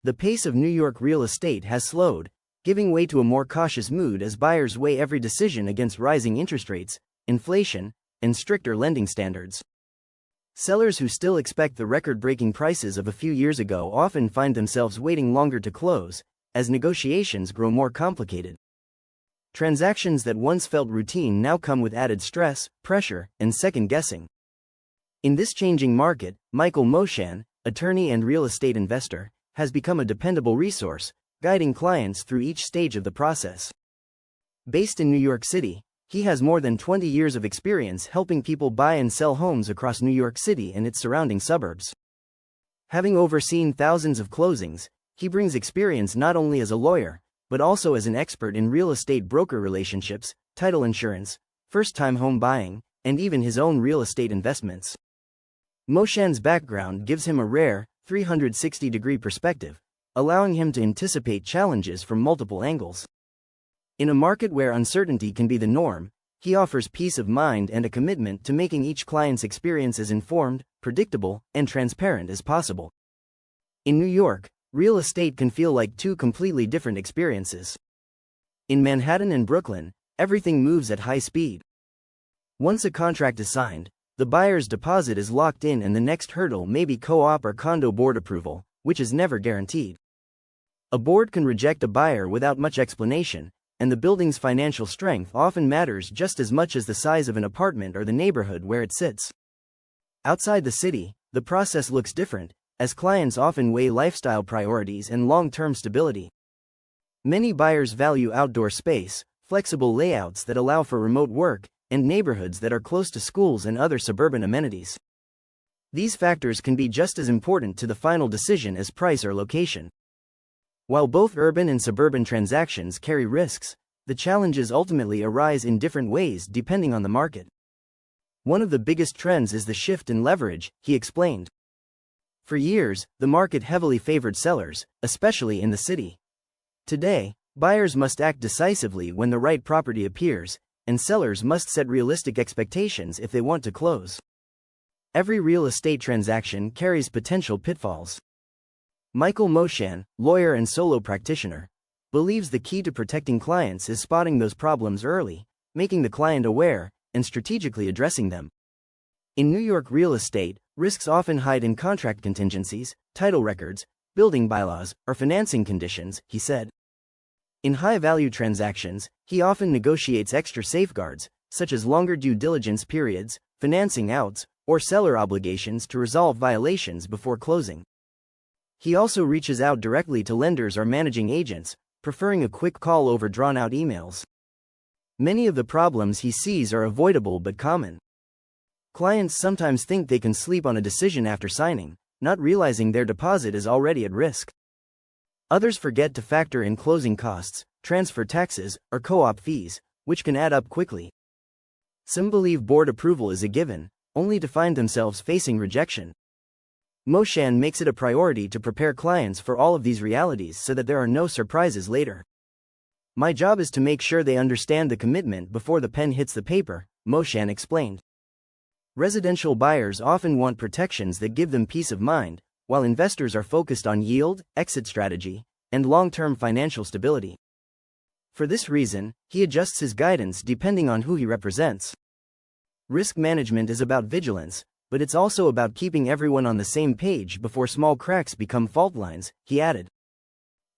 The pace of New York real estate has slowed, giving way to a more cautious mood as buyers weigh every decision against rising interest rates, inflation, and stricter lending standards. Sellers who still expect the record-breaking prices of a few years ago often find themselves waiting longer to close, as negotiations grow more complicated. Transactions that once felt routine now come with added stress, pressure, and second-guessing. In this changing market, Michael Moshan, attorney and real estate investor, has become a dependable resource, guiding clients through each stage of the process. Based in New York City, he has more than 20 years of experience helping people buy and sell homes across New York City and its surrounding suburbs. Having overseen thousands of closings, he brings experience not only as a lawyer, but also as an expert in real estate broker relationships, title insurance, first-time home buying, and even his own real estate investments. Moshan's background gives him a rare, 360-degree perspective, allowing him to anticipate challenges from multiple angles. In a market where uncertainty can be the norm, he offers peace of mind and a commitment to making each client's experience as informed, predictable, and transparent as possible. In New York, real estate can feel like two completely different experiences. In Manhattan and Brooklyn, everything moves at high speed. Once a contract is signed, the buyer's deposit is locked in and the next hurdle may be co-op or condo board approval, which is never guaranteed. A board can reject a buyer without much explanation, and the building's financial strength often matters just as much as the size of an apartment or the neighborhood where it sits. Outside the city, the process looks different, as clients often weigh lifestyle priorities and long-term stability. Many buyers value outdoor space, flexible layouts that allow for remote work, and neighborhoods that are close to schools and other suburban amenities. These factors can be just as important to the final decision as price or location. While both urban and suburban transactions carry risks, the challenges ultimately arise in different ways depending on the market. One of the biggest trends is the shift in leverage, he explained. For years, the market heavily favored sellers, especially in the city. Today, buyers must act decisively when the right property appears, and sellers must set realistic expectations if they want to close. Every real estate transaction carries potential pitfalls. Michael Moshan, lawyer and solo practitioner, believes the key to protecting clients is spotting those problems early, making the client aware, and strategically addressing them. In New York real estate, risks often hide in contract contingencies, title records, building bylaws, or financing conditions, he said. In high-value transactions, he often negotiates extra safeguards, such as longer due diligence periods, financing outs, or seller obligations to resolve violations before closing. He also reaches out directly to lenders or managing agents, preferring a quick call over drawn-out emails. Many of the problems he sees are avoidable but common. Clients sometimes think they can sleep on a decision after signing, not realizing their deposit is already at risk. Others forget to factor in closing costs, transfer taxes, or co-op fees, which can add up quickly. Some believe board approval is a given, only to find themselves facing rejection. Moshan makes it a priority to prepare clients for all of these realities so that there are no surprises later. My job is to make sure they understand the commitment before the pen hits the paper, Moshan explained. Residential buyers often want protections that give them peace of mind, while investors are focused on yield, exit strategy, and long-term financial stability. For this reason, he adjusts his guidance depending on who he represents. Risk management is about vigilance, but it's also about keeping everyone on the same page before small cracks become fault lines, he added.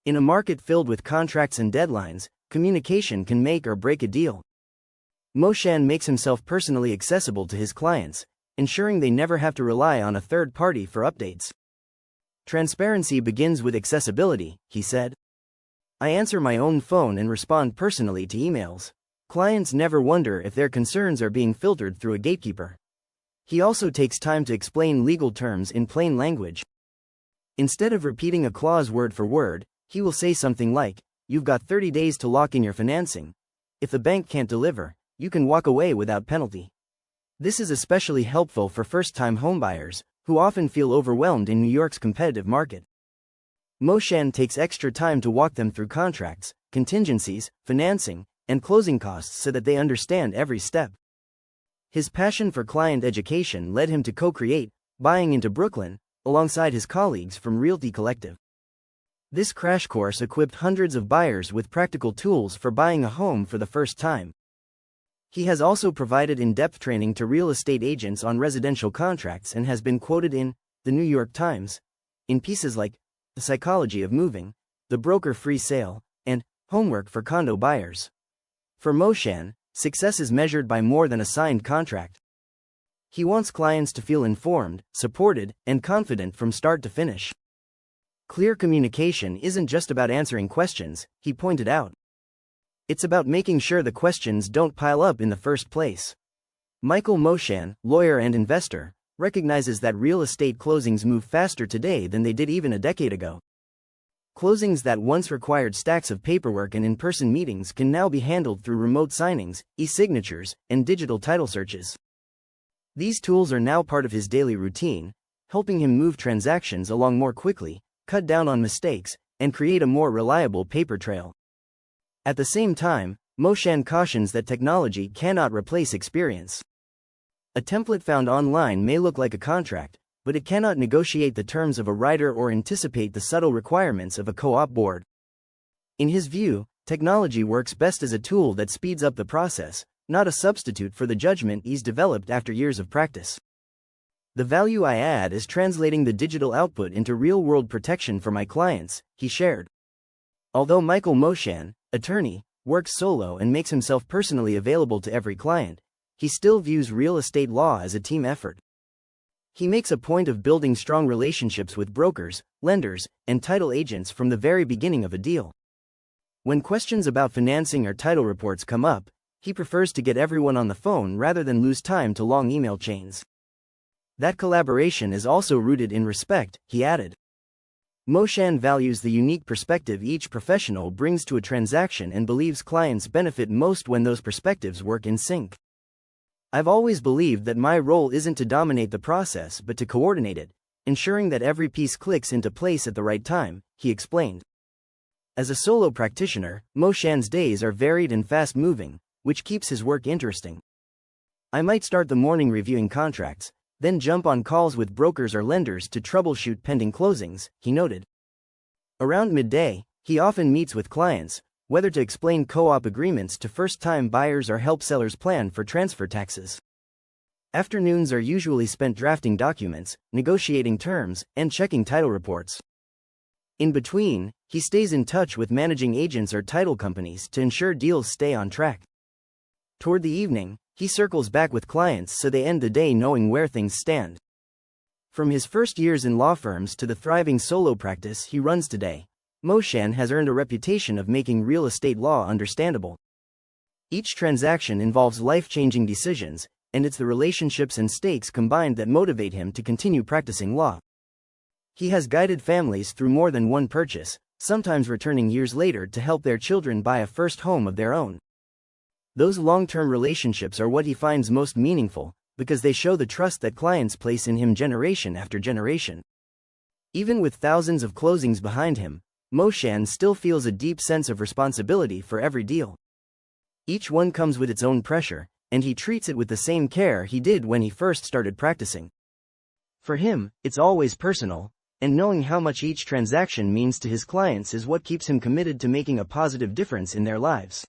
In a market filled with contracts and deadlines, communication can make or break a deal. Moshan makes himself personally accessible to his clients, ensuring they never have to rely on a third party for updates. Transparency begins with accessibility, he said. I answer my own phone and respond personally to emails. Clients never wonder if their concerns are being filtered through a gatekeeper. He also takes time to explain legal terms in plain language. Instead of repeating a clause word for word, he will say something like, "You've got 30 days to lock in your financing. If the bank can't deliver, you can walk away without penalty." This is especially helpful for first-time homebuyers, who often feel overwhelmed in New York's competitive market. Moshan takes extra time to walk them through contracts, contingencies, financing, and closing costs so that they understand every step. His passion for client education led him to co-create Buying into Brooklyn, alongside his colleagues from Realty Collective. This crash course equipped hundreds of buyers with practical tools for buying a home for the first time. He has also provided in-depth training to real estate agents on residential contracts and has been quoted in The New York Times, in pieces like The Psychology of Moving, The Broker-Free Sale, and Homework for Condo Buyers. For Moshan, success is measured by more than a signed contract. He wants clients to feel informed, supported, and confident from start to finish. Clear communication isn't just about answering questions, he pointed out. It's about making sure the questions don't pile up in the first place. Michael Moshan, lawyer and investor, recognizes that real estate closings move faster today than they did even a decade ago. Closings that once required stacks of paperwork and in-person meetings can now be handled through remote signings, e-signatures, and digital title searches. These tools are now part of his daily routine, helping him move transactions along more quickly, cut down on mistakes, and create a more reliable paper trail. At the same time, Moshan cautions that technology cannot replace experience. A template found online may look like a contract, but it cannot negotiate the terms of a writer or anticipate the subtle requirements of a co-op board. In his view, technology works best as a tool that speeds up the process, not a substitute for the judgment he's developed after years of practice. The value I add is translating the digital output into real-world protection for my clients, he shared. Although Michael Moshan, attorney, works solo and makes himself personally available to every client, he still views real estate law as a team effort. He makes a point of building strong relationships with brokers, lenders, and title agents from the very beginning of a deal. When questions about financing or title reports come up, he prefers to get everyone on the phone rather than lose time to long email chains. That collaboration is also rooted in respect, he added. Moshan values the unique perspective each professional brings to a transaction and believes clients benefit most when those perspectives work in sync. I've always believed that my role isn't to dominate the process but to coordinate it, ensuring that every piece clicks into place at the right time, he explained. As a solo practitioner, Moshan's days are varied and fast-moving, which keeps his work interesting. I might start the morning reviewing contracts, then jump on calls with brokers or lenders to troubleshoot pending closings, he noted. Around midday, he often meets with clients, whether to explain co-op agreements to first-time buyers or help sellers plan for transfer taxes. Afternoons are usually spent drafting documents, negotiating terms, and checking title reports. In between, he stays in touch with managing agents or title companies to ensure deals stay on track. Toward the evening, he circles back with clients so they end the day knowing where things stand. From his first years in law firms to the thriving solo practice he runs today, Moshan has earned a reputation of making real estate law understandable. Each transaction involves life-changing decisions, and it's the relationships and stakes combined that motivate him to continue practicing law. He has guided families through more than one purchase, sometimes returning years later to help their children buy a first home of their own. Those long-term relationships are what he finds most meaningful, because they show the trust that clients place in him generation after generation. Even with thousands of closings behind him, Moshan still feels a deep sense of responsibility for every deal. Each one comes with its own pressure, and he treats it with the same care he did when he first started practicing. For him, it's always personal, and knowing how much each transaction means to his clients is what keeps him committed to making a positive difference in their lives.